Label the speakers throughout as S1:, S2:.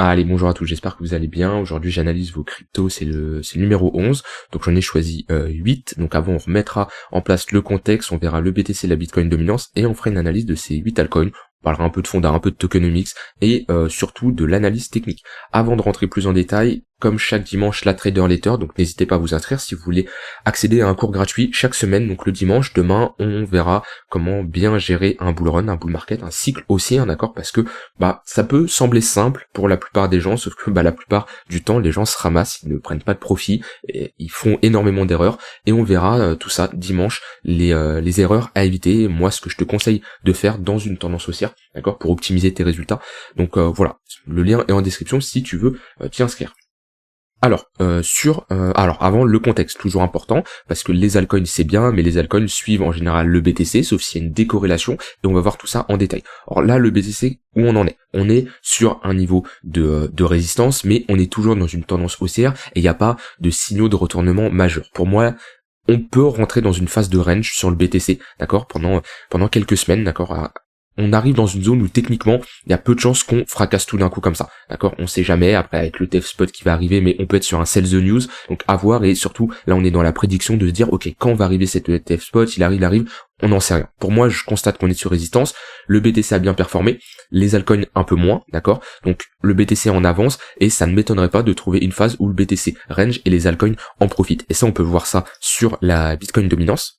S1: Allez, bonjour à tous, j'espère que vous allez bien. Aujourd'hui, j'analyse vos cryptos, c'est le numéro 11. Donc j'en ai choisi 8. Donc avant, on remettra en place le contexte, on verra le BTC, la Bitcoin dominance, et on fera une analyse de ces 8 altcoins. On parlera un peu de fonda, un peu de tokenomics, et surtout de l'analyse technique. Avant de rentrer plus en détail, comme chaque dimanche, la Trader Letter, donc n'hésitez pas à vous inscrire si vous voulez accéder à un cours gratuit chaque semaine. Donc le dimanche, demain, on verra comment bien gérer un bull run, un bull market, un cycle haussier, d'accord, parce que ça peut sembler simple pour la plupart des gens, sauf que la plupart du temps, les gens se ramassent, ils ne prennent pas de profit, et ils font énormément d'erreurs, et on verra tout ça dimanche, les erreurs à éviter, moi ce que je te conseille de faire dans une tendance haussière, d'accord, pour optimiser tes résultats. Donc voilà, le lien est en description si tu veux t'y inscrire. Alors, avant le contexte, toujours important, parce que les altcoins c'est bien, mais les altcoins suivent en général le BTC, sauf s'il y a une décorrélation, et on va voir tout ça en détail. Alors là, le BTC, où on en est? On est sur un niveau de résistance, mais on est toujours dans une tendance haussière, et il n'y a pas de signaux de retournement majeurs. Pour moi, on peut rentrer dans une phase de range sur le BTC, d'accord, pendant quelques semaines, d'accord. On arrive dans une zone où techniquement il y a peu de chances qu'on fracasse tout d'un coup comme ça, d'accord, on sait jamais, après avec le TF spot qui va arriver, mais on peut être sur un sell the news, donc à voir, et surtout là on est dans la prédiction de se dire ok, quand va arriver cette TF spot, il arrive, on n'en sait rien. Pour moi, je constate qu'on est sur résistance, le BTC a bien performé, les altcoins un peu moins, d'accord, donc le BTC en avance, et ça ne m'étonnerait pas de trouver une phase où le BTC range et les altcoins en profitent, et ça on peut voir ça sur la Bitcoin dominance.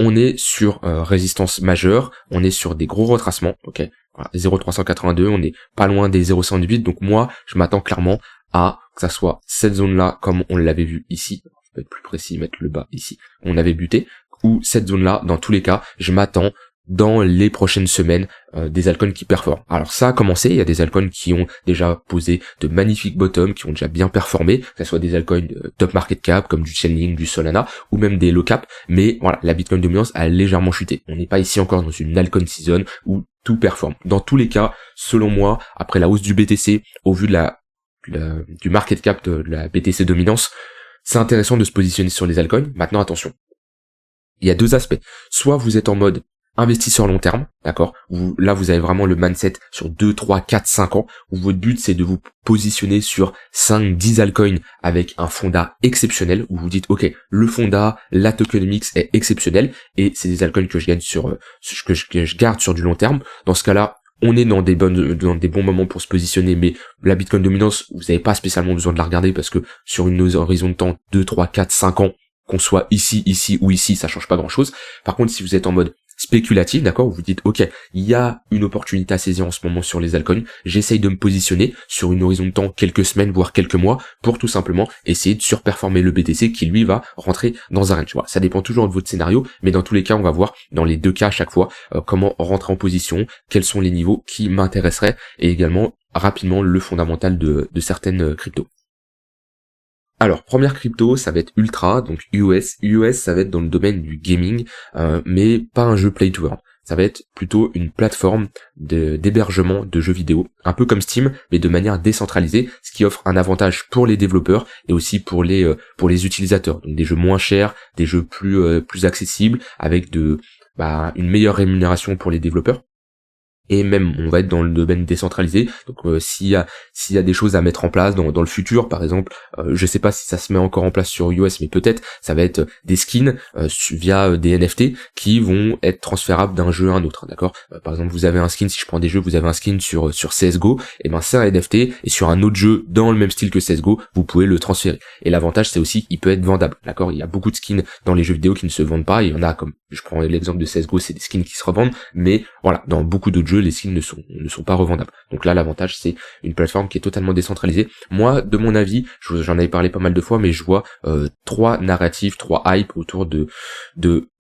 S1: On est sur résistance majeure, on est sur des gros retracements, ok, voilà, 0,382, on est pas loin des 0,108, donc moi, je m'attends clairement à que ça soit cette zone-là, comme on l'avait vu ici, je peux être plus précis, mettre le bas ici, on avait buté, ou cette zone-là, dans tous les cas, je m'attends dans les prochaines semaines des altcoins qui performent. Alors ça a commencé, il y a des altcoins qui ont déjà posé de magnifiques bottoms, qui ont déjà bien performé, que ce soit des altcoins top market cap comme du Chainlink, du Solana, ou même des low cap, mais voilà, la Bitcoin dominance a légèrement chuté. On n'est pas ici encore dans une altcoin season où tout performe. Dans tous les cas, selon moi, après la hausse du BTC, au vu de du market cap de la BTC dominance, c'est intéressant de se positionner sur les altcoins. Maintenant attention, il y a deux aspects. Soit vous êtes en mode investisseur long terme, d'accord, là vous avez vraiment le mindset sur 2, 3, 4, 5 ans, où votre but c'est de vous positionner sur 5, 10 altcoins avec un fonda exceptionnel, où vous dites ok, le fonda, la tokenomics est exceptionnel, et c'est des altcoins que je gagne que je garde sur du long terme. Dans ce cas-là, on est dans des bons moments pour se positionner, mais la Bitcoin dominance, vous n'avez pas spécialement besoin de la regarder, parce que sur une horizon de temps 2, 3, 4, 5 ans, qu'on soit ici ou ici, ça change pas grand chose. Par contre, si vous êtes en mode spéculatif, d'accord, vous dites ok, il y a une opportunité à saisir en ce moment sur les altcoins, j'essaye de me positionner sur une horizon de temps quelques semaines voire quelques mois pour tout simplement essayer de surperformer le BTC qui lui va rentrer dans un range. Voilà, ça dépend toujours de votre scénario, mais dans tous les cas on va voir dans les deux cas à chaque fois comment rentrer en position, quels sont les niveaux qui m'intéresseraient, et également rapidement le fondamental de certaines cryptos. Alors, première crypto, ça va être Ultra, donc US. US, ça va être dans le domaine du gaming, mais pas un jeu play to earn. Ça va être plutôt une plateforme d'hébergement de jeux vidéo, un peu comme Steam, mais de manière décentralisée, ce qui offre un avantage pour les développeurs et aussi pour les utilisateurs. Donc des jeux moins chers, des jeux plus accessibles, avec une meilleure rémunération pour les développeurs. Et même on va être dans le domaine décentralisé, donc s'il y a des choses à mettre en place dans le futur, par exemple, je sais pas si ça se met encore en place sur US, mais peut-être ça va être des skins via des NFT qui vont être transférables d'un jeu à un autre, d'accord. Par exemple, vous avez un skin, si je prends des jeux, vous avez un skin sur CSGO, et ben c'est un NFT, et sur un autre jeu dans le même style que CSGO, vous pouvez le transférer. Et l'avantage c'est aussi qu'il peut être vendable, d'accord. Il y a beaucoup de skins dans les jeux vidéo qui ne se vendent pas, il y en a, comme je prends l'exemple de CSGO, c'est des skins qui se revendent, mais voilà, dans beaucoup d'autres jeux, les skins ne sont pas revendables. Donc là, l'avantage, c'est une plateforme qui est totalement décentralisée. Moi, de mon avis, j'en avais parlé pas mal de fois, mais je vois trois narratifs, trois hype autour de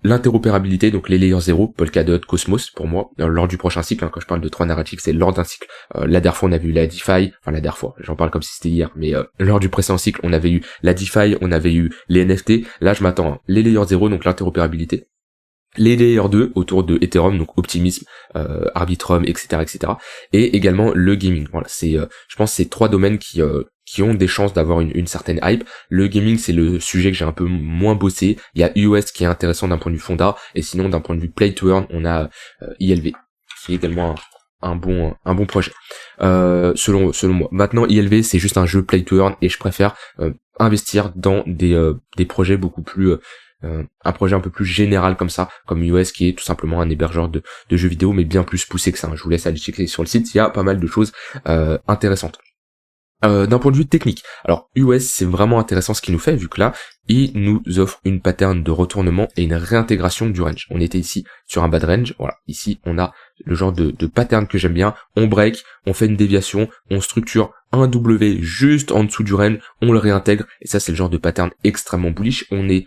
S1: l'interopérabilité, donc les layers 0, Polkadot, Cosmos, pour moi, lors du prochain cycle, quand je parle de trois narratifs, c'est lors d'un cycle. La dernière fois, on a vu la DeFi, la dernière fois, j'en parle comme si c'était hier, mais lors du précédent cycle, on avait eu la DeFi, on avait eu les NFT. Là, je m'attends les layers 0, donc l'interopérabilité, les layers 2 autour de Ethereum, donc Optimism, Arbitrum, etc., et également le gaming. Voilà, c'est, je pense, ces trois domaines qui ont des chances d'avoir une certaine hype. Le gaming, c'est le sujet que j'ai un peu moins bossé. Il y a US qui est intéressant d'un point de vue fonda, et sinon d'un point de vue play to earn, on a ILV, qui est également un bon projet. selon moi. Maintenant, ILV, c'est juste un jeu play to earn, et je préfère investir dans des projets beaucoup plus un projet un peu plus général comme ça, comme iOS, qui est tout simplement un hébergeur de jeux vidéo, mais bien plus poussé que ça. Je vous laisse aller checker sur le site, il y a pas mal de choses intéressantes. D'un point de vue technique, alors iOS, c'est vraiment intéressant ce qu'il nous fait, vu que là, il nous offre une pattern de retournement et une réintégration du range. On était ici sur un bad range, voilà, ici on a le genre de pattern que j'aime bien, on break, on fait une déviation, on structure un W juste en dessous du range, on le réintègre, et ça c'est le genre de pattern extrêmement bullish. On est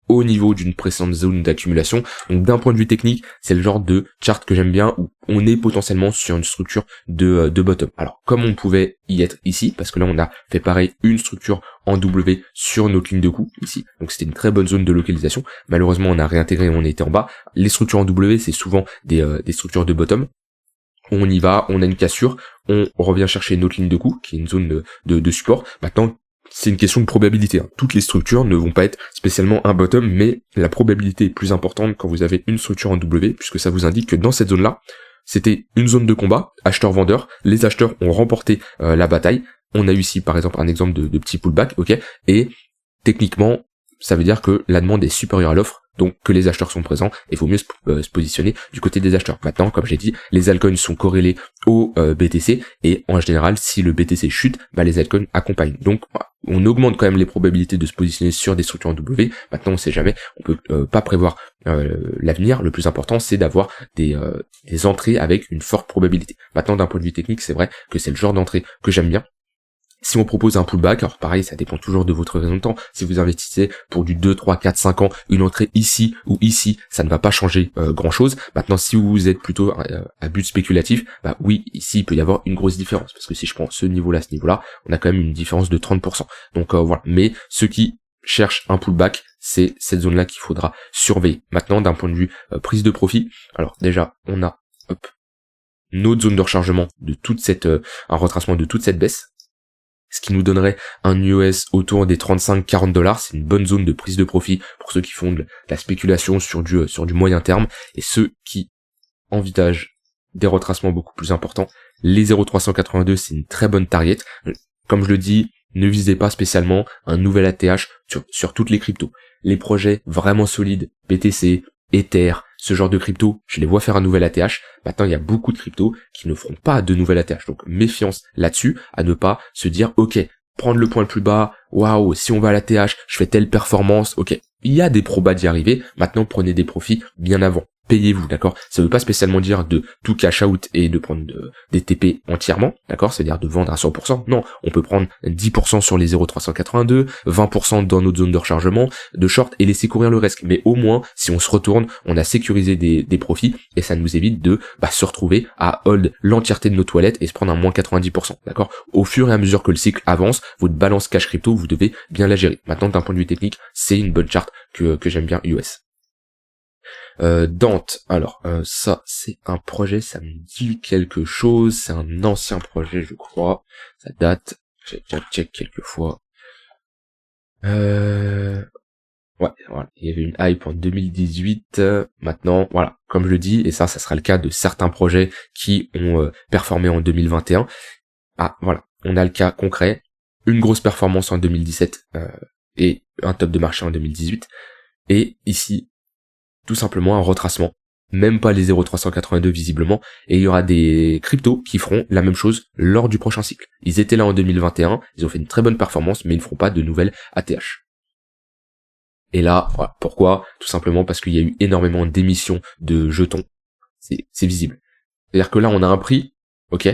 S1: au niveau d'une précédente zone d'accumulation. Donc d'un point de vue technique, c'est le genre de chart que j'aime bien, où on est potentiellement sur une structure de bottom. Alors comme on pouvait y être ici, parce que là on a fait pareil, une structure en W sur notre ligne de coup ici, donc c'était une très bonne zone de localisation. Malheureusement on a réintégré et on était en bas. Les structures en W, c'est souvent des structures de bottom. On y va, on a une cassure, on revient chercher notre ligne de coup, qui est une zone de support. Maintenant, c'est une question de probabilité. Toutes les structures ne vont pas être spécialement un bottom, mais la probabilité est plus importante quand vous avez une structure en W, puisque ça vous indique que dans cette zone-là, c'était une zone de combat, acheteur-vendeur, les acheteurs ont remporté la bataille. On a eu ici par exemple un exemple de petit pullback, ok, et techniquement, ça veut dire que la demande est supérieure à l'offre, donc que les acheteurs sont présents, et il faut mieux se positionner du côté des acheteurs. Maintenant, comme j'ai dit, les altcoins sont corrélés au BTC, et en général, si le BTC chute, les altcoins accompagnent. Donc, on augmente quand même les probabilités de se positionner sur des structures en W. Maintenant, on sait jamais, on peut pas prévoir l'avenir. Le plus important, c'est d'avoir des entrées avec une forte probabilité. Maintenant, d'un point de vue technique, c'est vrai que c'est le genre d'entrée que j'aime bien. Si on propose un pullback, alors pareil, ça dépend toujours de votre raison de temps. Si vous investissez pour du 2, 3, 4, 5 ans, une entrée ici ou ici, ça ne va pas changer grand chose. Maintenant, si vous êtes plutôt à but spéculatif, oui, ici, il peut y avoir une grosse différence. Parce que si je prends ce niveau-là, on a quand même une différence de 30%. Donc voilà. Mais ceux qui cherchent un pullback, c'est cette zone-là qu'il faudra surveiller. Maintenant, d'un point de vue prise de profit, alors déjà, on a notre zone de rechargement de toute cette, un retracement de toute cette baisse, ce qui nous donnerait un US autour des 35-40$. C'est une bonne zone de prise de profit pour ceux qui font de la spéculation sur du moyen terme, et ceux qui envisagent des retracements beaucoup plus importants. Les 0,382, c'est une très bonne target. Comme je le dis, ne visez pas spécialement un nouvel ATH sur toutes les cryptos. Les projets vraiment solides, BTC, Ether, ce genre de crypto, je les vois faire un nouvel ATH. Maintenant, il y a beaucoup de cryptos qui ne feront pas de nouvel ATH. Donc, méfiance là-dessus, à ne pas se dire, ok, prendre le point le plus bas, waouh, si on va à l'ATH, je fais telle performance, ok. Il y a des probas d'y arriver. Maintenant, prenez des profits bien avant. Payez-vous, d'accord? Ça veut pas spécialement dire de tout cash out et de prendre des TP entièrement, d'accord? C'est-à-dire de vendre à 100%. Non, on peut prendre 10% sur les 0,382, 20% dans notre zone de rechargement, de short, et laisser courir le reste. Mais au moins, si on se retourne, on a sécurisé des profits, et ça nous évite de se retrouver à hold l'entièreté de nos toilettes et se prendre un moins 90%, d'accord? Au fur et à mesure que le cycle avance, votre balance cash crypto, vous devez bien la gérer. Maintenant, d'un point de vue technique, c'est une bonne charte que j'aime bien US. Dante, alors ça c'est un projet, ça me dit quelque chose, c'est un ancien projet je crois, ça date, j'ai déjà check quelques fois. Ouais, voilà, il y avait une hype en 2018, maintenant, voilà, comme je le dis, et ça sera le cas de certains projets qui ont performé en 2021. Ah, voilà, on a le cas concret, une grosse performance en 2017, et un top de marché en 2018, et ici, tout simplement un retracement, même pas les 0,382 visiblement, et il y aura des cryptos qui feront la même chose lors du prochain cycle. Ils étaient là en 2021, ils ont fait une très bonne performance, mais ils ne feront pas de nouvelles ATH. Et là, voilà, pourquoi? Tout simplement parce qu'il y a eu énormément d'émissions de jetons, c'est visible. C'est-à-dire que là on a un prix, ok,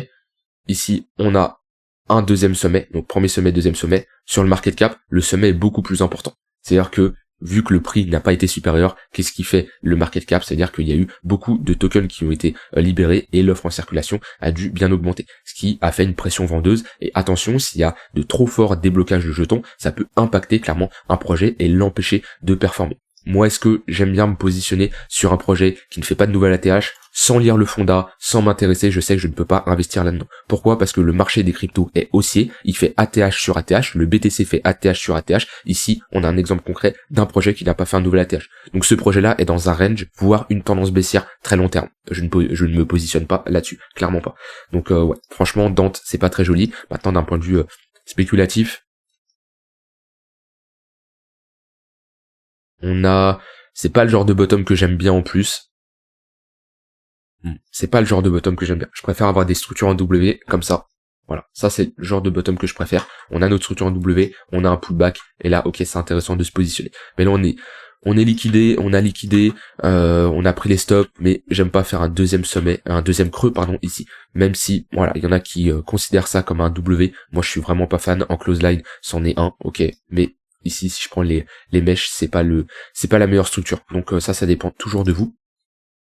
S1: ici on a un deuxième sommet, donc premier sommet, deuxième sommet, sur le market cap, le sommet est beaucoup plus important. C'est-à-dire que vu que le prix n'a pas été supérieur, qu'est-ce qui fait le market cap? C'est-à-dire qu'il y a eu beaucoup de tokens qui ont été libérés et l'offre en circulation a dû bien augmenter, ce qui a fait une pression vendeuse. Et attention, s'il y a de trop forts déblocages de jetons, ça peut impacter clairement un projet et l'empêcher de performer. moi, est-ce que j'aime bien me positionner sur un projet qui ne fait pas de nouvelle ATH, sans lire le fondat, sans m'intéresser, je sais que je ne peux pas investir là-dedans. Pourquoi? Parce que le marché des cryptos est haussier, il fait ATH sur ATH, le BTC fait ATH sur ATH. Ici, on a un exemple concret d'un projet qui n'a pas fait un nouvel ATH. Donc ce projet-là est dans un range, voire une tendance baissière très long terme. Je ne me positionne pas là-dessus, clairement pas. Donc ouais, franchement, Dante, c'est pas très joli. Maintenant, d'un point de vue spéculatif, c'est pas le genre de bottom que j'aime bien en plus. C'est pas le genre de bottom que j'aime bien. Je préfère avoir des structures en W comme ça. Voilà, ça c'est le genre de bottom que je préfère. On a notre structure en W, on a un pullback, et là, ok, c'est intéressant de se positionner. Mais là, on est liquidé, on a liquidé, on a pris les stops, mais j'aime pas faire un deuxième creux, ici. Même si, voilà, il y en a qui considèrent ça comme un W. Moi, je suis vraiment pas fan. En close line, c'en est un, ok. Mais ici, si je prends les mèches, c'est pas la meilleure structure. Donc ça dépend toujours de vous.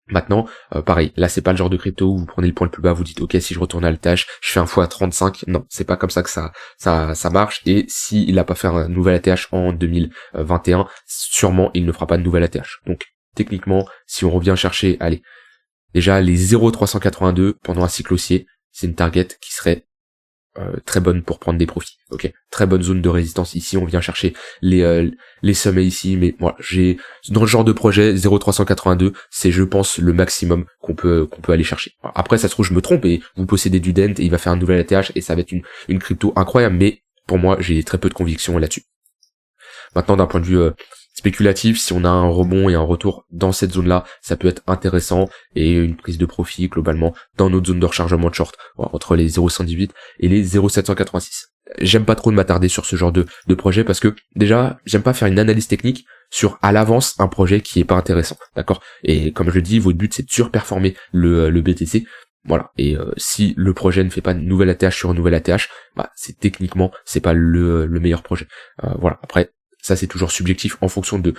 S1: Maintenant, pareil, là c'est pas le genre de crypto où vous prenez le point le plus bas, vous dites ok, si je retourne à l'ATH, je fais un fois 35. Non, c'est pas comme ça que ça marche. Et s'il a pas fait un nouvel ATH en 2021, sûrement il ne fera pas de nouvel ATH. Donc techniquement, si on revient chercher, allez, déjà les 0,382 pendant un cycle haussier, c'est une target qui serait très bonne pour prendre des profits. Ok, très bonne zone de résistance ici. On vient chercher les sommets ici, mais voilà, dans le genre de projet 0,382, c'est je pense le maximum qu'on peut aller chercher. Après, ça se trouve je me trompe et vous possédez du Dent et il va faire un nouvel ATH et ça va être une crypto incroyable, mais pour moi j'ai très peu de conviction là-dessus. Maintenant, d'un point de vue spéculatif, si on a un rebond et un retour dans cette zone-là, ça peut être intéressant et une prise de profit globalement dans notre zone de rechargement de short, entre les 0,118 et les 0,786. J'aime pas trop de m'attarder sur ce genre de projet parce que déjà, j'aime pas faire une analyse technique sur à l'avance un projet qui est pas intéressant, d'accord? Et comme je le dis, votre but c'est de surperformer le BTC. Voilà, et si le projet ne fait pas de nouvelle ATH sur une nouvelle ATH, c'est techniquement c'est pas le meilleur projet. Voilà, après ça c'est toujours subjectif en fonction de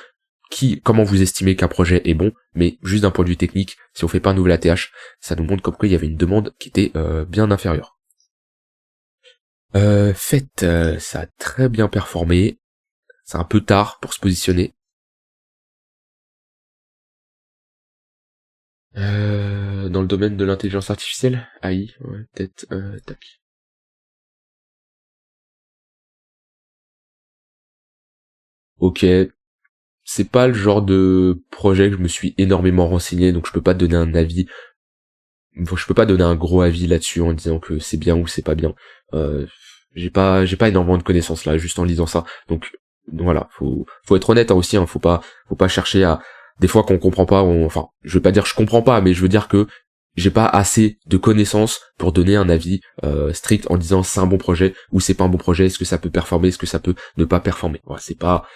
S1: comment vous estimez qu'un projet est bon, mais juste d'un point de vue technique, si on fait pas un nouvel ATH, ça nous montre comme quoi il y avait une demande qui était bien inférieure. Ça a très bien performé, c'est un peu tard pour se positionner. Dans le domaine de l'intelligence artificielle, AI, ouais, peut-être, tac. Ok, c'est pas le genre de projet que je me suis énormément renseigné, donc je peux pas donner un avis. Je peux pas donner un gros avis là-dessus en disant que c'est bien ou c'est pas bien. J'ai pas énormément de connaissances là, juste en lisant ça. Donc voilà, faut être honnête aussi, faut pas chercher à des fois qu'on comprend pas. Enfin, je veux pas dire je comprends pas, mais je veux dire que j'ai pas assez de connaissances pour donner un avis strict en disant c'est un bon projet ou c'est pas un bon projet, est-ce que ça peut performer, est-ce que ça peut ne pas performer. Voilà, c'est pas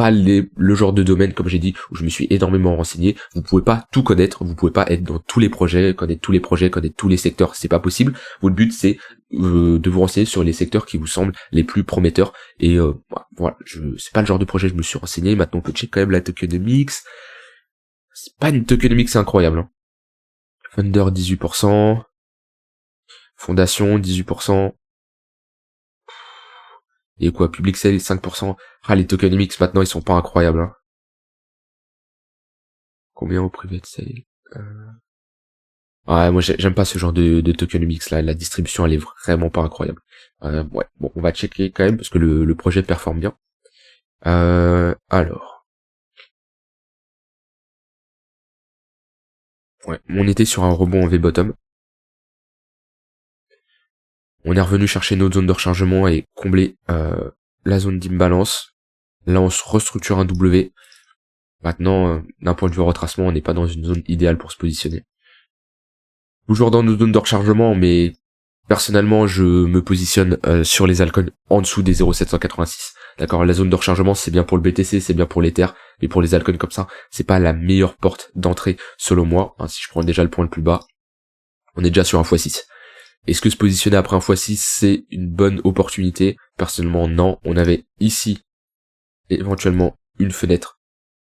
S1: le genre de domaine, comme j'ai dit, où je me suis énormément renseigné. Vous pouvez pas tout connaître, vous pouvez pas être dans tous les projets, connaître tous les secteurs, c'est pas possible. Votre but c'est de vous renseigner sur les secteurs qui vous semblent les plus prometteurs. Et voilà, c'est pas le genre de projet que je me suis renseigné. Maintenant on peut checker quand même la tokenomics. C'est pas une tokenomics incroyable, hein. Thunder 18%, Fondation 18%, et quoi, Public Sale 5%. Ah, les tokenomics maintenant ils sont pas incroyables, hein. Combien au private sale? Ouais, moi j'aime pas ce genre de tokenomics là, la distribution elle est vraiment pas incroyable. Ouais, bon, on va checker quand même parce que le projet performe bien. Alors. Ouais, on était sur un rebond en V-bottom. On est revenu chercher notre zone de rechargement et combler la zone d'imbalance. Là on se restructure un W. Maintenant, d'un point de vue retracement, on n'est pas dans une zone idéale pour se positionner. Toujours dans nos zones de rechargement, mais personnellement, je me positionne sur les altcoins en dessous des 0,786. D'accord, la zone de rechargement, c'est bien pour le BTC, c'est bien pour l'Ether, mais pour les altcoins comme ça, c'est pas la meilleure porte d'entrée, selon moi. Si je prends déjà le point le plus bas, on est déjà sur un x6. Est-ce que se positionner après un x6, c'est une bonne opportunité? Personnellement, non. On avait ici, éventuellement, une fenêtre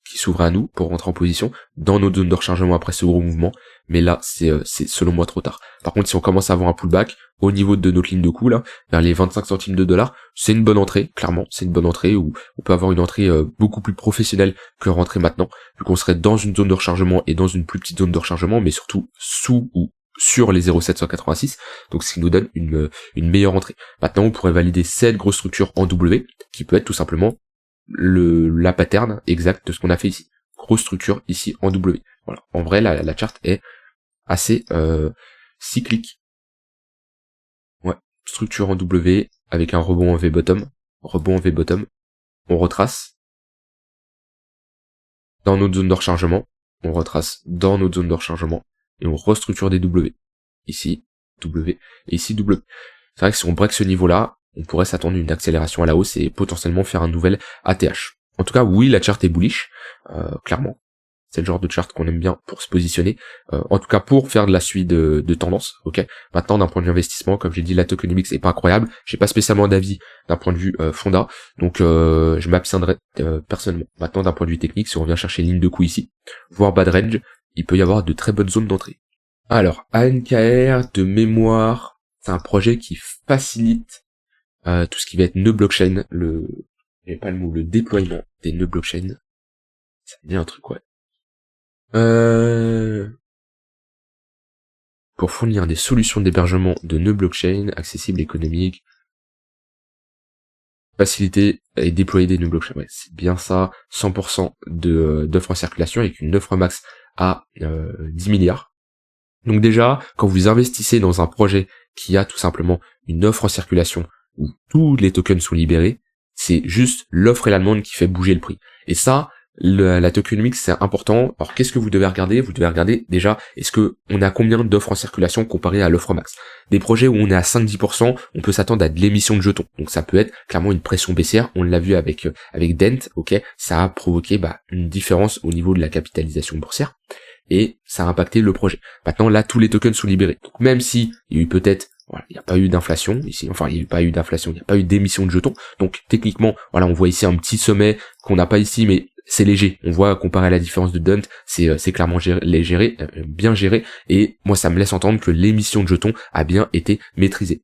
S1: qui s'ouvrait à nous pour rentrer en position dans notre zone de rechargement après ce gros mouvement, mais là c'est selon moi trop tard. Par contre, si on commence à avoir un pullback au niveau de notre ligne de coup là, vers les 25 centimes de dollars, c'est une bonne entrée, clairement, c'est une bonne entrée où on peut avoir une entrée beaucoup plus professionnelle que rentrer maintenant, vu qu'on serait dans une zone de rechargement et dans une plus petite zone de rechargement, mais surtout sous ou sur les 0,786, donc ce qui nous donne une meilleure entrée. Maintenant, on pourrait valider cette grosse structure en W, qui peut être tout simplement la pattern exacte de ce qu'on a fait ici. Grosse structure ici en W. Voilà. En vrai, la charte est assez cyclique. Ouais. Structure en W avec un rebond en V bottom. Rebond en V bottom. On retrace dans notre zone de rechargement. On retrace dans notre zone de rechargement. Et on restructure des W. Ici, W. Et ici, W. C'est vrai que si on break ce niveau-là, on pourrait s'attendre à une accélération à la hausse et potentiellement faire un nouvel ATH. En tout cas, oui, la charte est bullish, clairement. C'est le genre de charte qu'on aime bien pour se positionner, en tout cas pour faire de la suite de tendance, ok. Maintenant, d'un point de vue investissement, comme j'ai dit, la tokenomics est pas incroyable, j'ai pas spécialement d'avis d'un point de vue fonda, donc je m'abstiendrai personnellement. Maintenant, d'un point de vue technique, si on vient chercher ligne de coup ici, voire bas de range, il peut y avoir de très bonnes zones d'entrée. Alors, ANKR, de mémoire, c'est un projet qui facilite tout ce qui va être nœud blockchain, le déploiement des nœuds blockchain. Ça me dit un truc, ouais. Pour fournir des solutions d'hébergement de nœuds blockchain accessibles et économiques, faciliter et déployer des nœuds blockchain. Ouais, c'est bien ça, 100% d'offres en circulation avec une offre max à 10 milliards. Donc déjà, quand vous investissez dans un projet qui a tout simplement une offre en circulation où tous les tokens sont libérés, c'est juste l'offre et la demande qui fait bouger le prix. Et ça, la tokenomics, c'est important. Alors qu'est-ce que vous devez regarder? Vous devez regarder déjà, est-ce que on a combien d'offres en circulation comparé à l'offre max? Des projets où on est à 5-10%, on peut s'attendre à de l'émission de jetons. Donc ça peut être clairement une pression baissière. On l'a vu avec Dent, ok, ça a provoqué une différence au niveau de la capitalisation boursière. Et ça a impacté le projet. Maintenant, là, tous les tokens sont libérés. Donc même si il y a eu peut-être, voilà, il n'y a pas eu d'inflation ici, enfin il n'y a pas eu d'inflation, il n'y a pas eu d'émission de jetons. Donc techniquement, voilà, on voit ici un petit sommet qu'on n'a pas ici, mais c'est léger. On voit comparé à la différence de Dunt, c'est clairement bien géré. Et moi, ça me laisse entendre que l'émission de jetons a bien été maîtrisée.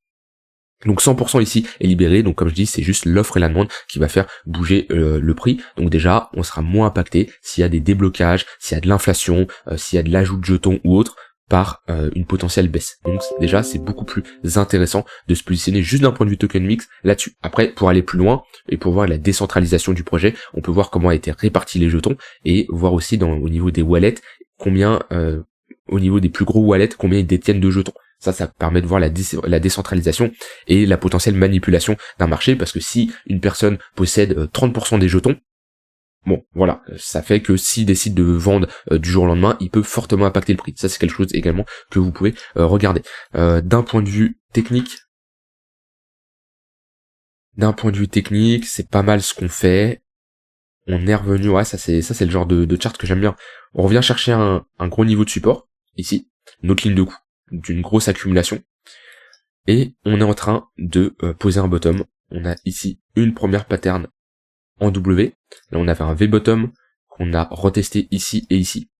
S1: Donc 100% ici est libéré, donc comme je dis, c'est juste l'offre et la demande qui va faire bouger le prix. Donc déjà, on sera moins impacté s'il y a des déblocages, s'il y a de l'inflation, s'il y a de l'ajout de jetons ou autre, par une potentielle baisse. Donc déjà, c'est beaucoup plus intéressant de se positionner juste d'un point de vue tokenomics là-dessus. Après, pour aller plus loin et pour voir la décentralisation du projet, on peut voir comment a été répartis les jetons et voir aussi au niveau des wallets, combien, au niveau des plus gros wallets, combien ils détiennent de jetons. Ça permet de voir la décentralisation et la potentielle manipulation d'un marché, parce que si une personne possède 30% des jetons, bon, voilà, ça fait que s'il décide de vendre du jour au lendemain, il peut fortement impacter le prix. Ça, c'est quelque chose également que vous pouvez regarder. D'un point de vue technique, c'est pas mal ce qu'on fait. On est revenu, ouais, ça c'est le genre de chart que j'aime bien. On revient chercher un gros niveau de support, ici, notre ligne de coup, d'une grosse accumulation. Et on est en train de poser un bottom. On a ici une première pattern en W. Là, on avait un V-bottom qu'on a retesté ici et ici.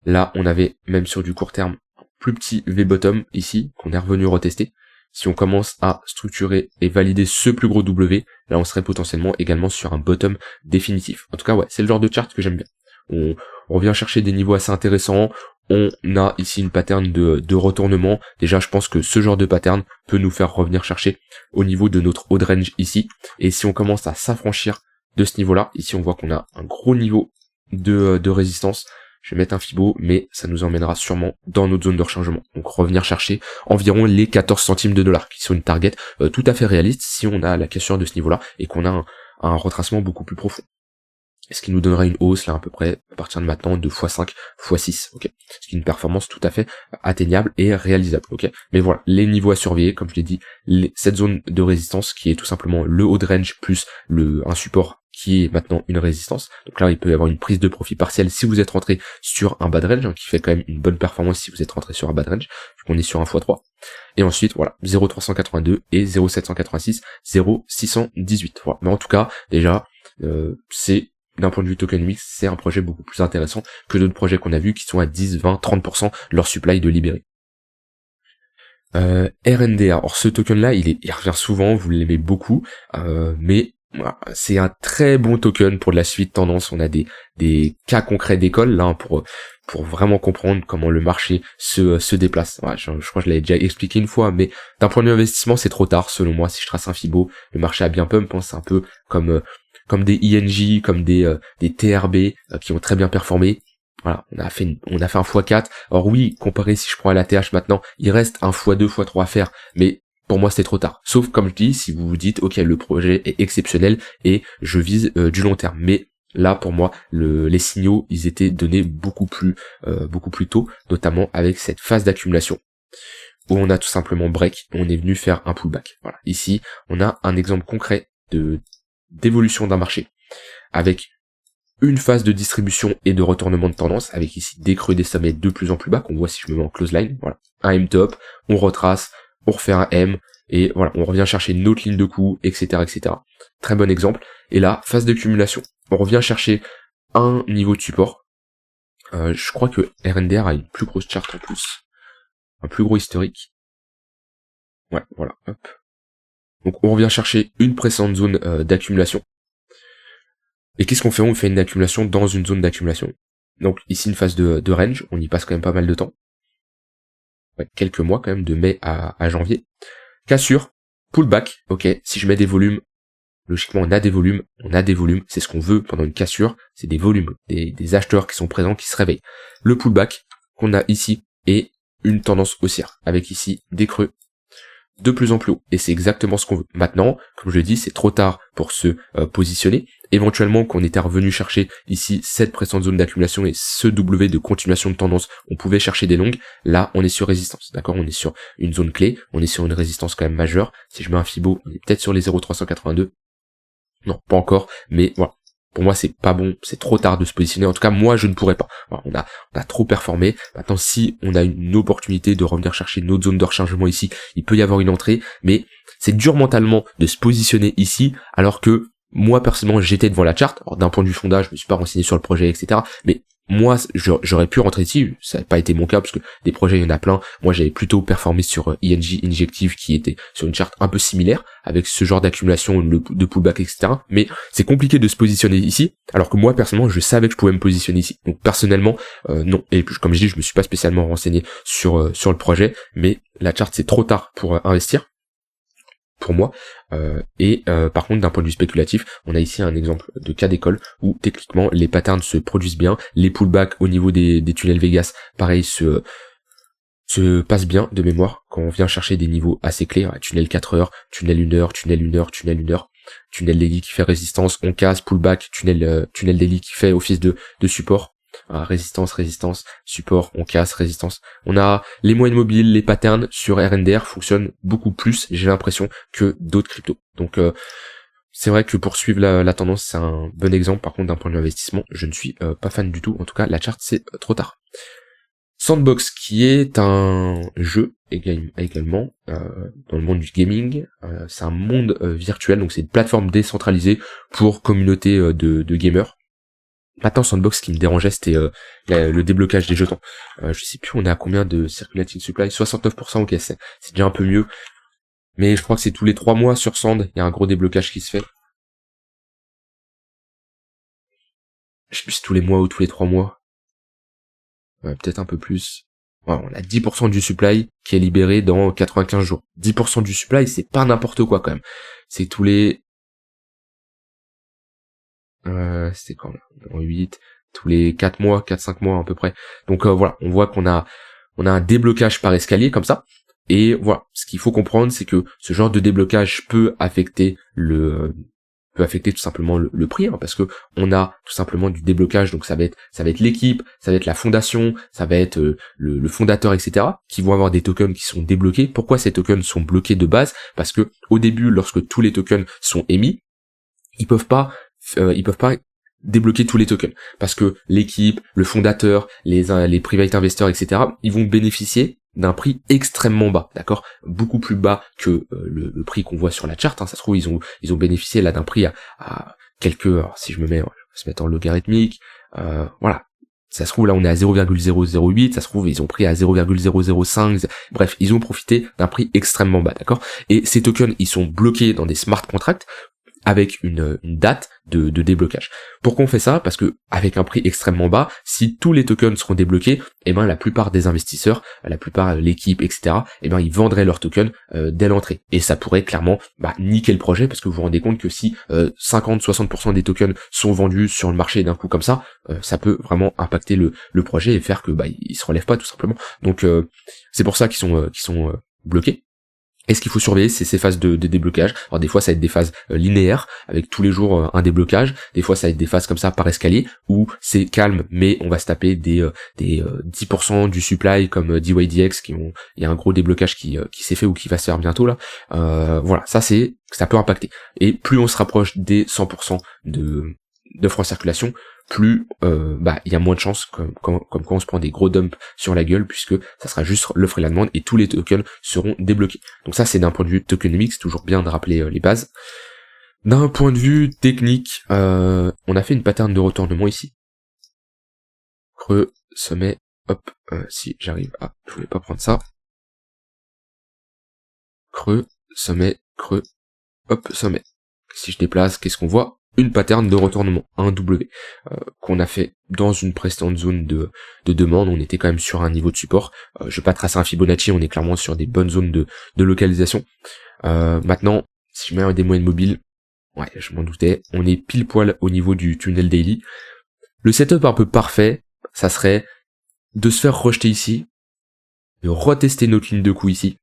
S1: Là, on avait, même sur du court terme, un plus petit V-bottom ici, qu'on est revenu retester. Si on commence à structurer et valider ce plus gros W, là, on serait potentiellement également sur un bottom définitif. En tout cas, ouais, c'est le genre de chart que j'aime bien. On revient chercher des niveaux assez intéressants. On a ici une pattern de retournement. Déjà, je pense que ce genre de pattern peut nous faire revenir chercher au niveau de notre haut de range ici. Et si on commence à s'affranchir de ce niveau-là, ici on voit qu'on a un gros niveau de résistance. Je vais mettre un Fibo, mais ça nous emmènera sûrement dans notre zone de rechargement. Donc revenir chercher environ les 14 centimes de dollars, qui sont une target tout à fait réaliste si on a la cassure de ce niveau-là et qu'on a un retracement beaucoup plus profond. Ce qui nous donnera une hausse là à peu près à partir de maintenant de x5, x6, ok. Ce qui est une performance tout à fait atteignable et réalisable, ok. Mais voilà, les niveaux à surveiller, comme je l'ai dit, cette zone de résistance qui est tout simplement le haut de range plus un support qui est maintenant une résistance. Donc là, il peut y avoir une prise de profit partielle si vous êtes rentré sur un bad range, qui fait quand même une bonne performance si vous êtes rentré sur un bad range, vu qu'on est sur un x3. Et ensuite, voilà, 0,382 et 0,786, 0,618. Voilà. Mais en tout cas, déjà, c'est d'un point de vue tokenomics, c'est un projet beaucoup plus intéressant que d'autres projets qu'on a vus qui sont à 10, 20, 30% leur supply de libéré. RNDA, alors ce token là il revient souvent, vous l'aimez beaucoup, mais voilà, c'est un très bon token pour de la suite tendance. On a des cas concrets d'école là pour vraiment comprendre comment le marché se déplace. Ouais, je crois que je l'avais déjà expliqué une fois, mais d'un point de vue investissement c'est trop tard selon moi. Si je trace un Fibo, le marché a bien pump, c'est un peu comme des INJ, comme des TRB qui ont très bien performé. Voilà, on a fait un x4. Alors oui, comparé si je prends à la TH maintenant, il reste un x2, x3 à faire, mais pour moi c'était trop tard. Sauf comme je dis, si vous vous dites ok le projet est exceptionnel et je vise du long terme. Mais là pour moi les signaux ils étaient donnés beaucoup plus tôt, notamment avec cette phase d'accumulation où on a tout simplement break, on est venu faire un pullback. Voilà, ici on a un exemple concret d'évolution d'un marché avec une phase de distribution et de retournement de tendance, avec ici des creux, des sommets de plus en plus bas, qu'on voit si je me mets en close line, voilà, un M top, on retrace, on refait un M, et voilà, on revient chercher une autre ligne de coup, etc., etc. Très bon exemple. Et là, phase d'accumulation, on revient chercher un niveau de support. Je crois que RNDR a une plus grosse charte en plus, un plus gros historique. Ouais, voilà, hop. Donc on revient chercher une précédente zone d'accumulation. Et qu'est-ce qu'on fait? On fait une accumulation dans une zone d'accumulation. Donc ici une phase de range, on y passe quand même pas mal de temps. Ouais, quelques mois quand même, de mai à janvier. Cassure, pullback, ok, si je mets des volumes, logiquement on a des volumes, c'est ce qu'on veut pendant une cassure, c'est des volumes, des acheteurs qui sont présents, qui se réveillent. Le pullback qu'on a ici est une tendance haussière, avec ici des creux de plus en plus haut, et c'est exactement ce qu'on veut. Maintenant, comme je l'ai dit, c'est trop tard pour se positionner. Éventuellement, qu'on était revenu chercher ici cette précédente zone d'accumulation et ce W de continuation de tendance, on pouvait chercher des longues. Là, on est sur résistance, d'accord? On est sur une zone clé, on est sur une résistance quand même majeure. Si je mets un Fibo, on est peut-être sur les 0,382. Non, pas encore, mais voilà. Pour moi, c'est pas bon, c'est trop tard de se positionner. En tout cas, moi, je ne pourrais pas. Voilà, on a trop performé. Maintenant, si on a une opportunité de revenir chercher une autre zone de rechargement ici, il peut y avoir une entrée, mais c'est dur mentalement de se positionner ici, alors que moi, personnellement, j'étais devant la charte. Alors, d'un point de vue fondage, je me suis pas renseigné sur le projet, etc. Mais moi, j'aurais pu rentrer ici. Ça n'a pas été mon cas, parce que des projets, il y en a plein. Moi, j'avais plutôt performé sur INJ Injective, qui était sur une charte un peu similaire, avec ce genre d'accumulation, de pullback, etc. Mais c'est compliqué de se positionner ici, alors que moi, personnellement, je savais que je pouvais me positionner ici. Donc, personnellement, non. Et puis, comme je dis, je me suis pas spécialement renseigné sur le projet, mais la charte, c'est trop tard pour investir. Pour moi, par contre d'un point de vue spéculatif, on a ici un exemple de cas d'école où techniquement les patterns se produisent bien, les pullbacks au niveau des tunnels Vegas, pareil, se passent bien de mémoire quand on vient chercher des niveaux assez clés, tunnel 4 heures, tunnel 1 heure, tunnel 1 heure, tunnel 1 heure, tunnel daily qui fait résistance, on casse, pullback, tunnel daily qui fait office de support. Résistance, support, on casse, résistance. On a les moyennes mobiles, les patterns sur RNDR fonctionnent beaucoup plus, j'ai l'impression, que d'autres cryptos. Donc c'est vrai que pour suivre la tendance, c'est un bon exemple. Par contre, d'un point de vue investissement, je ne suis pas fan du tout. En tout cas, la charte, c'est trop tard. Sandbox, qui est un jeu également dans le monde du gaming. C'est un monde virtuel, donc c'est une plateforme décentralisée pour communauté de gamers. Maintenant, Sandbox, ce qui me dérangeait, c'était le déblocage des jetons. Je sais plus, on est à combien de circulating supply? 69%, ok, c'est déjà un peu mieux. Mais je crois que c'est tous les 3 mois sur Sand, il y a un gros déblocage qui se fait. Je sais plus si tous les mois ou tous les 3 mois. Ouais, peut-être un peu plus. Ouais, on a 10% du supply qui est libéré dans 95 jours. 10% du supply, c'est pas n'importe quoi quand même. C'est tous les... c'était quand là, 8, tous les 4 mois, 4-5 mois à peu près. Donc voilà, on voit qu'on a un déblocage par escalier comme ça. Et voilà, ce qu'il faut comprendre, c'est que ce genre de déblocage peut affecter tout simplement le prix, parce que on a tout simplement du déblocage, donc ça va être l'équipe, ça va être la fondation, ça va être le fondateur, etc., qui vont avoir des tokens qui sont débloqués. Pourquoi ces tokens sont bloqués de base? Parce que au début, lorsque tous les tokens sont émis, ils peuvent pas débloquer tous les tokens, parce que l'équipe, le fondateur, les private investors, etc., ils vont bénéficier d'un prix extrêmement bas, d'accord, beaucoup plus bas que le prix qu'on voit sur la charte, ça se trouve ils ont bénéficié là d'un prix à quelques, alors, si je me mets se mettre en logarithmique, voilà. Ça se trouve, là, on est à 0,008, ça se trouve, ils ont pris à 0,005, bref, ils ont profité d'un prix extrêmement bas, d'accord? Et ces tokens, ils sont bloqués dans des smart contracts, avec une date de déblocage. Pourquoi on fait ça? Parce que avec un prix extrêmement bas, si tous les tokens seront débloqués, eh ben la plupart des investisseurs, la plupart l'équipe, etc., eh ben ils vendraient leurs tokens dès l'entrée. Et ça pourrait clairement niquer le projet, parce que vous vous rendez compte que si 50-60% des tokens sont vendus sur le marché d'un coup comme ça, ça peut vraiment impacter le projet et faire que il se relève pas tout simplement. Donc c'est pour ça qu'ils sont bloqués. Et ce qu'il faut surveiller, c'est ces phases de déblocage. Alors des fois, ça va être des phases linéaires, avec tous les jours un déblocage. Des fois, ça va être des phases comme ça par escalier, où c'est calme, mais on va se taper des 10% du supply, comme DYDX, il y a un gros déblocage qui s'est fait ou qui va se faire bientôt là. Voilà, ça peut impacter. Et plus on se rapproche des 100% d'offres en circulation, plus il y a moins de chances comme quand on se prend des gros dumps sur la gueule, puisque ça sera juste l'offre et la demande et tous les tokens seront débloqués. Donc ça, c'est d'un point de vue tokenomics, c'est toujours bien de rappeler les bases. D'un point de vue technique, on a fait une pattern de retournement ici. Creux, sommet, hop, si j'arrive à... Je voulais pas prendre ça. Creux, sommet, creux, hop, sommet. Si je déplace, qu'est-ce qu'on voit? Une pattern de retournement, un W, qu'on a fait dans une précédente zone de demande. On était quand même sur un niveau de support. Je vais pas tracer un Fibonacci, on est clairement sur des bonnes zones de localisation. Maintenant, si je mets des moyennes mobiles, ouais, je m'en doutais, on est pile poil au niveau du tunnel daily. Le setup un peu parfait, ça serait de se faire rejeter ici, de retester notre ligne de coup ici,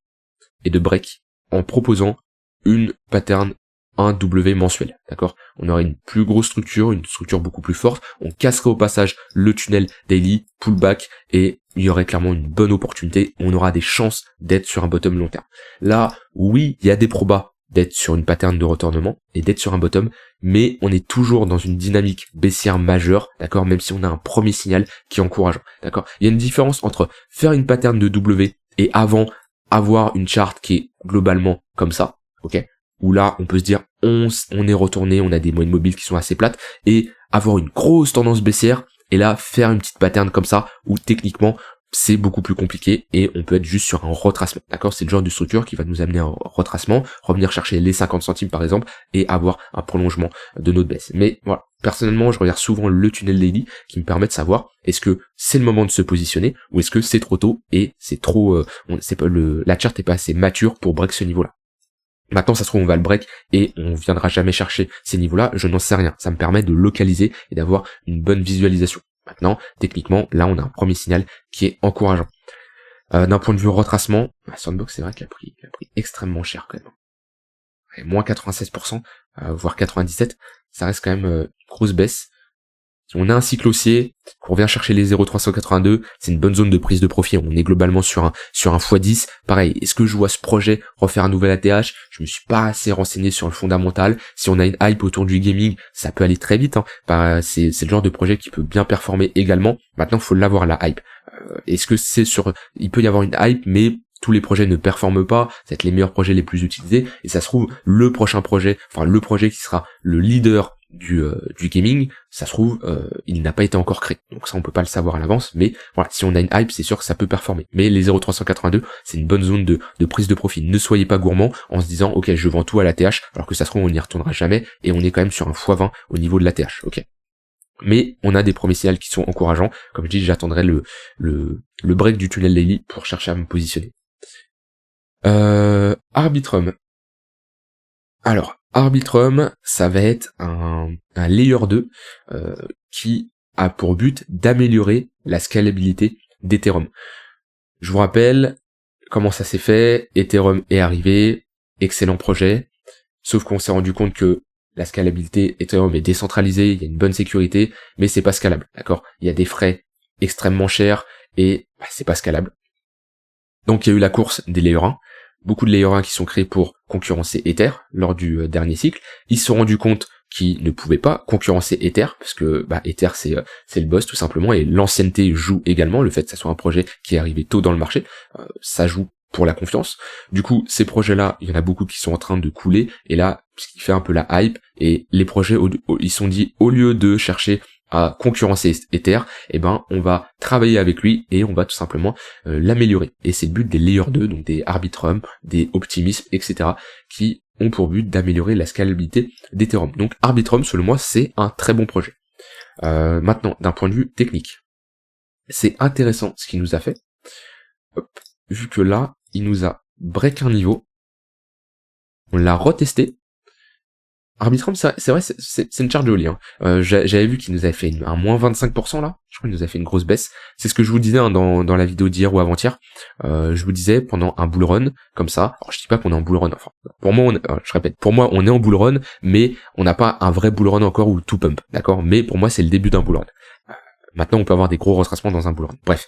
S1: et de break en proposant une pattern un W mensuel, d'accord? On aurait une plus grosse structure, une structure beaucoup plus forte, on casserait au passage le tunnel daily, pullback, et il y aurait clairement une bonne opportunité, on aura des chances d'être sur un bottom long terme. Là, oui, il y a des probas d'être sur une pattern de retournement et d'être sur un bottom, mais on est toujours dans une dynamique baissière majeure, d'accord? Même si on a un premier signal qui est encourageant, d'accord? Il y a une différence entre faire une pattern de W et avant avoir une charte qui est globalement comme ça, ok? Où là, on peut se dire, on est retourné, on a des moyennes mobiles qui sont assez plates, et avoir une grosse tendance baissière, et là, faire une petite pattern comme ça, où techniquement, c'est beaucoup plus compliqué, et on peut être juste sur un retracement, d'accord? C'est le genre de structure qui va nous amener à un retracement, revenir chercher les 50 centimes par exemple, et avoir un prolongement de notre baisse. Mais voilà, personnellement, je regarde souvent le tunnel daily, qui me permet de savoir, est-ce que c'est le moment de se positionner, ou est-ce que c'est trop tôt, et c'est trop, la chart est pas assez mature pour break ce niveau-là. Maintenant, ça se trouve, on va le break et on viendra jamais chercher ces niveaux-là, je n'en sais rien. Ça me permet de localiser et d'avoir une bonne visualisation. Maintenant, techniquement, là, on a un premier signal qui est encourageant. D'un point de vue retracement, Sandbox, c'est vrai qu'il a pris extrêmement cher quand même. Et moins 96%, voire 97%, ça reste quand même une grosse baisse. Si on a un cycle haussier, qu'on revient chercher les 0,382, c'est une bonne zone de prise de profit. On est globalement sur un x10. Pareil, est-ce que je vois ce projet refaire un nouvel ATH? Je me suis pas assez renseigné sur le fondamental. Si on a une hype autour du gaming, ça peut aller très vite. C'est le genre de projet qui peut bien performer également. Maintenant, il faut l'avoir la hype. Est-ce que il peut y avoir une hype, mais tous les projets ne performent pas, ça va être les meilleurs projets les plus utilisés, et ça se trouve, le prochain projet, le projet qui sera le leader du gaming, ça se trouve, il n'a pas été encore créé. Donc ça, on peut pas le savoir à l'avance, mais voilà, si on a une hype, c'est sûr que ça peut performer. Mais les 0,382, c'est une bonne zone de prise de profit. Ne soyez pas gourmand en se disant, ok, je vends tout à l'ATH, alors que ça se trouve, on n'y retournera jamais, et on est quand même sur un x20 au niveau de l'ATH, ok. Mais on a des premiers signaux qui sont encourageants. Comme je dis, j'attendrai le break du tunnel daily pour chercher à me positionner. Arbitrum. Alors, Arbitrum, ça va être un layer 2 qui a pour but d'améliorer la scalabilité d'Ethereum. Je vous rappelle comment ça s'est fait. Ethereum est arrivé, excellent projet, sauf qu'on s'est rendu compte que la scalabilité Ethereum est décentralisée, il y a une bonne sécurité, mais c'est pas scalable, d'accord? Il y a des frais extrêmement chers et c'est pas scalable. Donc il y a eu la course des Layer 1, beaucoup de Layer 1 qui sont créés pour concurrencer Ether lors du dernier cycle. Ils se sont rendus compte qu'ils ne pouvaient pas concurrencer Ether, parce que Ether c'est le boss tout simplement, et l'ancienneté joue également, le fait que ça soit un projet qui est arrivé tôt dans le marché, ça joue pour la confiance. Du coup, ces projets-là, il y en a beaucoup qui sont en train de couler, et là, ce qui fait un peu la hype, et les projets, ils sont dit, au lieu de chercher à concurrencer Ether, eh ben, on va travailler avec lui, et on va tout simplement l'améliorer. Et c'est le but des Layer 2, donc des Arbitrum, des Optimism, etc., qui ont pour but d'améliorer la scalabilité d'Ethereum. Donc Arbitrum, selon moi, c'est un très bon projet. Maintenant, d'un point de vue technique, c'est intéressant ce qu'il nous a fait. Hop. Vu que là, il nous a break un niveau, on l'a retesté. Arbitrum, c'est vrai, c'est une charge jolie. Hein. J'avais vu qu'il nous avait fait un moins 25% là. Je crois qu'il nous a fait une grosse baisse. C'est ce que je vous disais hein, dans la vidéo d'hier ou avant-hier. Je vous disais pendant un bull run comme ça. Alors je dis pas qu'on est en bull run. Enfin, pour moi, je répète, pour moi on est en bull run, mais on n'a pas un vrai bull run encore ou tout pump, d'accord. Mais pour moi c'est le début d'un bull run. Maintenant on peut avoir des gros retracements dans un bull run. Bref.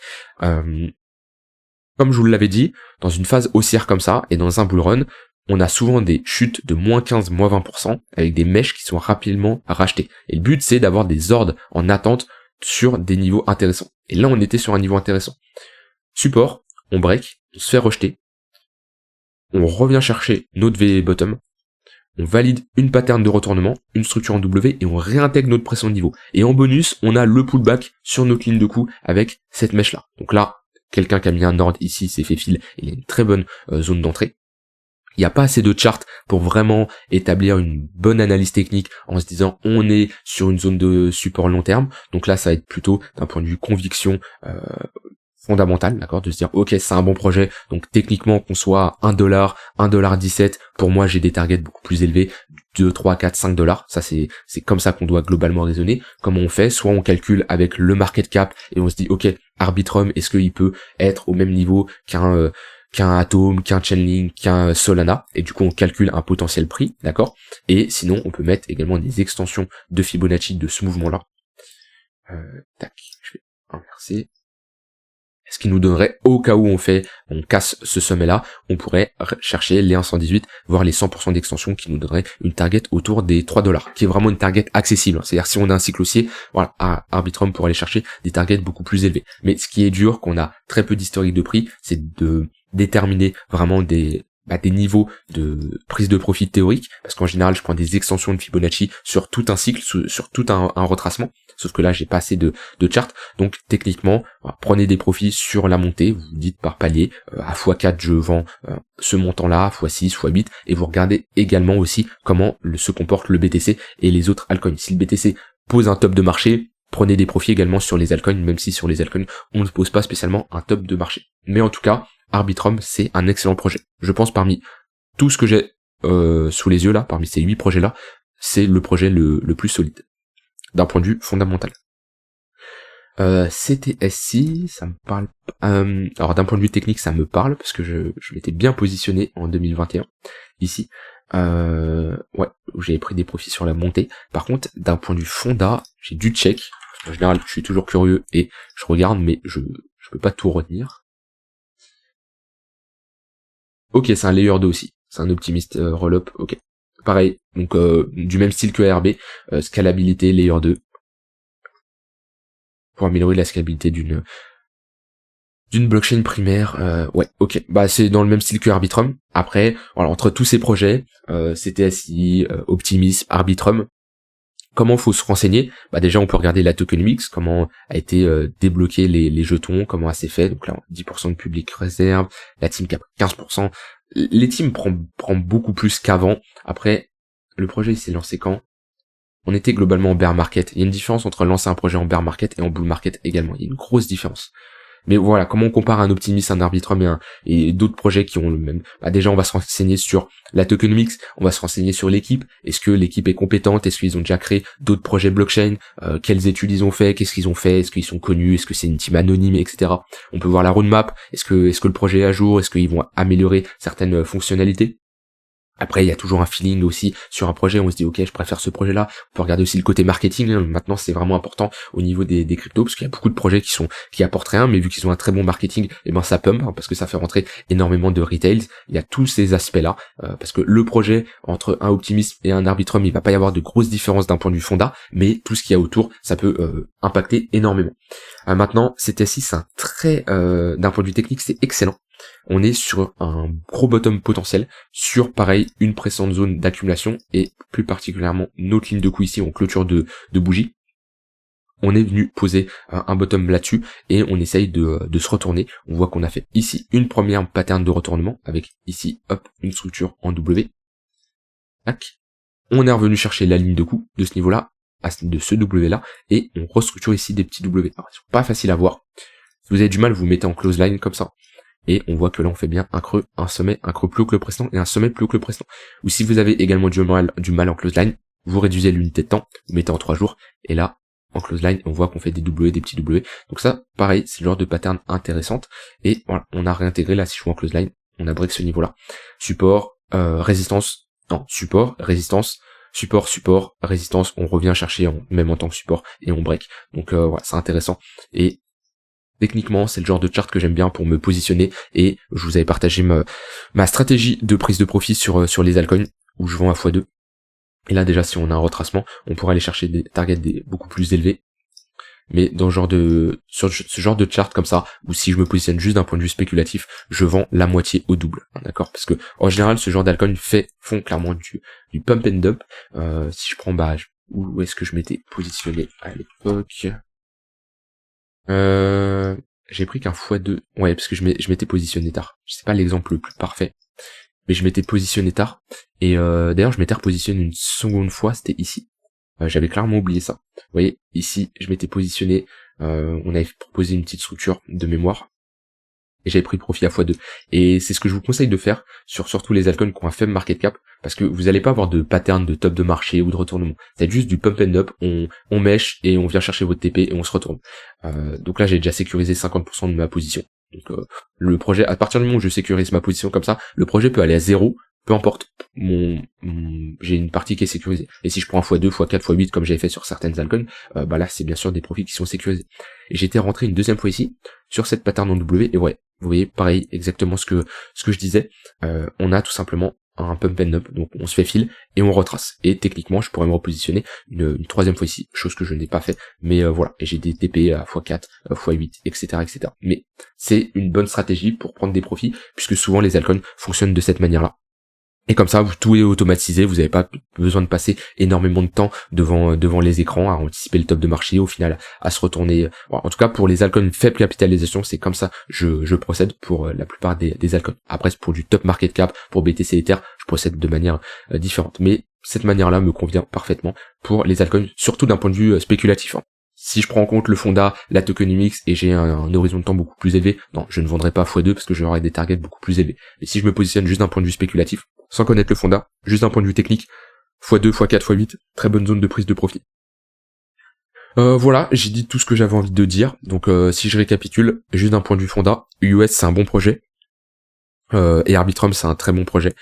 S1: Comme je vous l'avais dit, dans une phase haussière comme ça, et dans un bull run, on a souvent des chutes de moins 15, moins 20%, avec des mèches qui sont rapidement rachetées. Et le but, c'est d'avoir des ordres en attente sur des niveaux intéressants. Et là, on était sur un niveau intéressant. Support, on break, on se fait rejeter, on revient chercher notre V bottom, on valide une pattern de retournement, une structure en W, et on réintègre notre pression de niveau. Et en bonus, on a le pullback sur notre ligne de coup avec cette mèche-là. Donc là, quelqu'un qui a mis un ordre ici s'est fait fill, il a une très bonne zone d'entrée. Il n'y a pas assez de charts pour vraiment établir une bonne analyse technique en se disant on est sur une zone de support long terme. Donc là, ça va être plutôt d'un point de vue conviction fondamentale, d'accord, de se dire ok, c'est un bon projet. Donc techniquement, qu'on soit à $1, $1.17, pour moi, j'ai des targets beaucoup plus élevés, 2, 3, 4, 5 $. Ça, c'est comme ça qu'on doit globalement raisonner. Comment on fait? Soit on calcule avec le market cap et on se dit ok, Arbitrum, est-ce qu'il peut être au même niveau qu'un Atom, qu'un Chainlink, qu'un Solana, et du coup on calcule un potentiel prix, d'accord. Et sinon on peut mettre également des extensions de Fibonacci de ce mouvement-là. Tac, je vais inverser. Ce qui nous donnerait, au cas où on casse ce sommet-là, on pourrait chercher les 118, voire les 100% d'extension qui nous donnerait une target autour des $3, qui est vraiment une target accessible. C'est-à-dire si on a un cycle haussier, voilà, à Arbitrum pour aller chercher des targets beaucoup plus élevés. Mais ce qui est dur, qu'on a très peu d'historique de prix, c'est de déterminer vraiment des niveaux de prise de profit théorique, parce qu'en général je prends des extensions de Fibonacci sur tout un cycle, sur tout un retracement, sauf que là j'ai pas assez de chart, donc techniquement voilà, prenez des profits sur la montée, vous dites par palier, à x4 je vends ce montant là, x6, x8, et vous regardez également aussi comment se comporte le BTC et les autres altcoins. Si le BTC pose un top de marché, prenez des profits également sur les altcoins, même si sur les altcoins on ne pose pas spécialement un top de marché. Mais en tout cas, Arbitrum, c'est un excellent projet. Je pense parmi tout ce que j'ai sous les yeux là, parmi ces 8 projets là, c'est le projet le plus solide, d'un point de vue fondamental. CTSI, ça me parle. Alors d'un point de vue technique, ça me parle, parce que je m'étais bien positionné en 2021, ici. Ouais, j'avais pris des profits sur la montée. Par contre, d'un point de vue fonda, j'ai dû check. En général, je suis toujours curieux et je regarde, mais je peux pas tout retenir. Ok, c'est un layer 2 aussi. C'est un optimiste roll-up, ok. Pareil, donc du même style que ARB, scalabilité, layer 2. Pour améliorer la scalabilité d'une blockchain primaire, ouais, ok. Bah c'est dans le même style que Arbitrum. Après, voilà, entre tous ces projets, CTSI, Optimism, Arbitrum, comment faut se renseigner? Bah déjà on peut regarder la tokenomics, comment a été débloqué les jetons, comment ça s'est fait. Donc là 10% de public réserve, la team cap 15%. Les teams prend beaucoup plus qu'avant. Après, le projet il s'est lancé quand? On était globalement en bear market. Il y a une différence entre lancer un projet en bear market et en bull market également. Il y a une grosse différence. Mais voilà, comment on compare un Optimism, un Arbitrum et d'autres projets qui ont le même. Bah déjà, on va se renseigner sur la tokenomics, on va se renseigner sur l'équipe. Est-ce que l'équipe est compétente? Est-ce qu'ils ont déjà créé d'autres projets blockchain? Quelles études ils ont fait? Qu'est-ce qu'ils ont fait? Est-ce qu'ils sont connus? Est-ce que c'est une team anonyme, etc. On peut voir la roadmap. Est-ce que le projet est à jour? Est-ce qu'ils vont améliorer certaines fonctionnalités? Après, il y a toujours un feeling aussi sur un projet, on se dit ok, je préfère ce projet-là. On peut regarder aussi le côté marketing, hein. Maintenant c'est vraiment important au niveau des cryptos, parce qu'il y a beaucoup de projets qui apportent rien, mais vu qu'ils ont un très bon marketing, et ben ça pump, hein, parce que ça fait rentrer énormément de retails. Il y a tous ces aspects-là, parce que le projet, entre un Optimism et un Arbitrum, il va pas y avoir de grosses différences d'un point de vue fonda, mais tout ce qu'il y a autour, ça peut impacter énormément. Maintenant, CTSI, c'est un très, d'un point de vue technique, c'est excellent. on est sur un gros bottom potentiel, sur pareil une précédente zone d'accumulation, et plus particulièrement notre ligne de coup ici en clôture de bougie. On est venu poser un bottom là-dessus, et on essaye de se retourner. On voit qu'on a fait ici une première pattern de retournement, avec ici, hop, une structure en W. Tac. On est revenu chercher la ligne de coup de ce niveau-là, de ce W là, et on restructure ici des petits W. Alors, c'est pas facile à voir. Si vous avez du mal, vous mettez en close line comme ça. Et on voit que là on fait bien un creux, un sommet, un creux plus haut que le précédent et un sommet plus haut que le précédent. Ou si vous avez également du mal en close line, vous réduisez l'unité de temps, vous mettez en 3 jours, et là, en close line, on voit qu'on fait des W, des petits W. Donc ça, pareil, c'est le genre de pattern intéressante. Et voilà, on a réintégré là, si je joue en close line, on a break ce niveau-là. Support, résistance, non, support, résistance, support, résistance, on revient chercher même en tant que support, et on break. Donc voilà, c'est intéressant. Et techniquement, c'est le genre de chart que j'aime bien pour me positionner, et je vous avais partagé ma stratégie de prise de profit sur les altcoins, où je vends à x2. Et là déjà, si on a un retracement, on pourrait aller chercher des targets beaucoup plus élevés. Mais dans sur ce genre de chart comme ça, ou si je me positionne juste d'un point de vue spéculatif, je vends la moitié au double, d'accord? Parce que en général, ce genre d'alcoin font clairement du pump and dump. Si je prends où est-ce que je m'étais positionné à l'époque? J'ai pris qu'un x2. Ouais, parce que je m'étais positionné tard. C'est pas l'exemple le plus parfait, mais je m'étais positionné tard. Et d'ailleurs, je m'étais repositionné une seconde fois, c'était ici. J'avais clairement oublié ça. Vous voyez, ici, je m'étais positionné, on avait proposé une petite structure de mémoire, et j'avais pris profit à x2. Et c'est ce que je vous conseille de faire sur surtout les altcoins qui ont un faible market cap, parce que vous n'allez pas avoir de pattern de top de marché ou de retournement. C'est juste du pump and up, on mèche et on vient chercher votre TP et on se retourne. Donc là, j'ai déjà sécurisé 50% de ma position. Donc le projet, à partir du moment où je sécurise ma position comme ça, le projet peut aller à 0, peu importe, j'ai une partie qui est sécurisée. Et si je prends un x2, x4, x8 comme j'avais fait sur certaines altcoins, là c'est bien sûr des profits qui sont sécurisés. Et j'étais rentré une deuxième fois ici, sur cette pattern en W, et ouais, vous voyez, pareil, exactement ce que je disais, on a tout simplement un pump and up, donc on se fait fil, et on retrace. Et techniquement, je pourrais me repositionner une troisième fois ici, chose que je n'ai pas fait, mais voilà, et j'ai des TP à x4, x8, etc., etc. Mais c'est une bonne stratégie pour prendre des profits, puisque souvent les altcoins fonctionnent de cette manière-là. Et comme ça, tout est automatisé, vous n'avez pas besoin de passer énormément de temps devant les écrans à anticiper le top de marché, au final à se retourner. Bon, en tout cas, pour les altcoins faible capitalisation, c'est comme ça je procède pour la plupart des altcoins. Après, pour du top market cap, pour BTC Ether, je procède de manière différente. Mais cette manière-là me convient parfaitement pour les altcoins, surtout d'un point de vue spéculatif. Si je prends en compte le fonda, la tokenomics et j'ai un horizon de temps beaucoup plus élevé, non, je ne vendrai pas x2 parce que j'aurai des targets beaucoup plus élevés. Mais si je me positionne juste d'un point de vue spéculatif, sans connaître le fonda, juste d'un point de vue technique, x2, x4, x8, très bonne zone de prise de profit. Voilà, j'ai dit tout ce que j'avais envie de dire. Donc si je récapitule, juste d'un point de vue fonda, US c'est un bon projet. Et Arbitrum c'est un très bon projet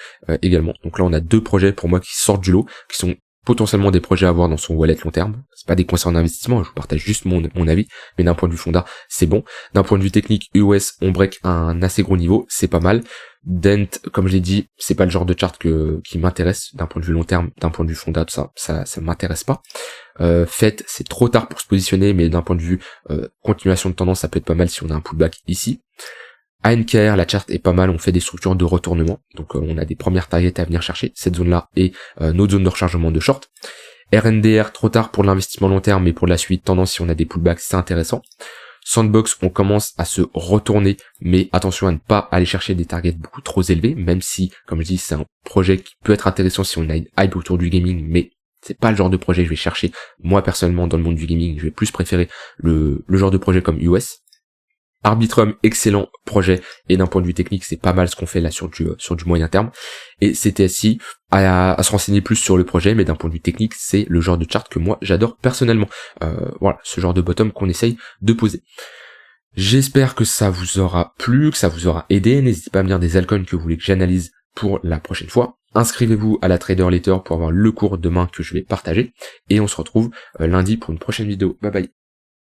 S1: également. Donc là on a deux projets pour moi qui sortent du lot, qui sont potentiellement des projets à avoir dans son wallet long terme. C'est pas des conseils en investissement, je vous partage juste mon avis, mais d'un point de vue fonda, c'est bon. D'un point de vue technique, US, on break un assez gros niveau, c'est pas mal. Dent, comme je l'ai dit, c'est pas le genre de chart qui m'intéresse d'un point de vue long terme, d'un point de vue fonda, tout ça m'intéresse pas. FET, c'est trop tard pour se positionner, mais d'un point de vue continuation de tendance, ça peut être pas mal si on a un pullback ici. ANKR, la chart est pas mal, on fait des structures de retournement, donc on a des premières targets à venir chercher, cette zone-là et notre zone de rechargement de short. RNDR, trop tard pour l'investissement long terme, mais pour la suite, tendance, si on a des pullbacks, c'est intéressant. Sandbox, on commence à se retourner, mais attention à ne pas aller chercher des targets beaucoup trop élevés, même si, comme je dis, c'est un projet qui peut être intéressant si on a une hype autour du gaming, mais c'est pas le genre de projet que je vais chercher. Moi, personnellement, dans le monde du gaming, je vais plus préférer le genre de projet comme US. Arbitrum, excellent projet, et d'un point de vue technique, c'est pas mal ce qu'on fait là sur du moyen terme. Et CTSI, à se renseigner plus sur le projet, mais d'un point de vue technique, c'est le genre de chart que moi j'adore personnellement. Voilà, ce genre de bottom qu'on essaye de poser. J'espère que ça vous aura plu, que ça vous aura aidé. N'hésitez pas à me dire des altcoins que vous voulez que j'analyse pour la prochaine fois. Inscrivez-vous à la Trader Letter pour avoir le cours demain que je vais partager. Et on se retrouve lundi pour une prochaine vidéo. Bye bye.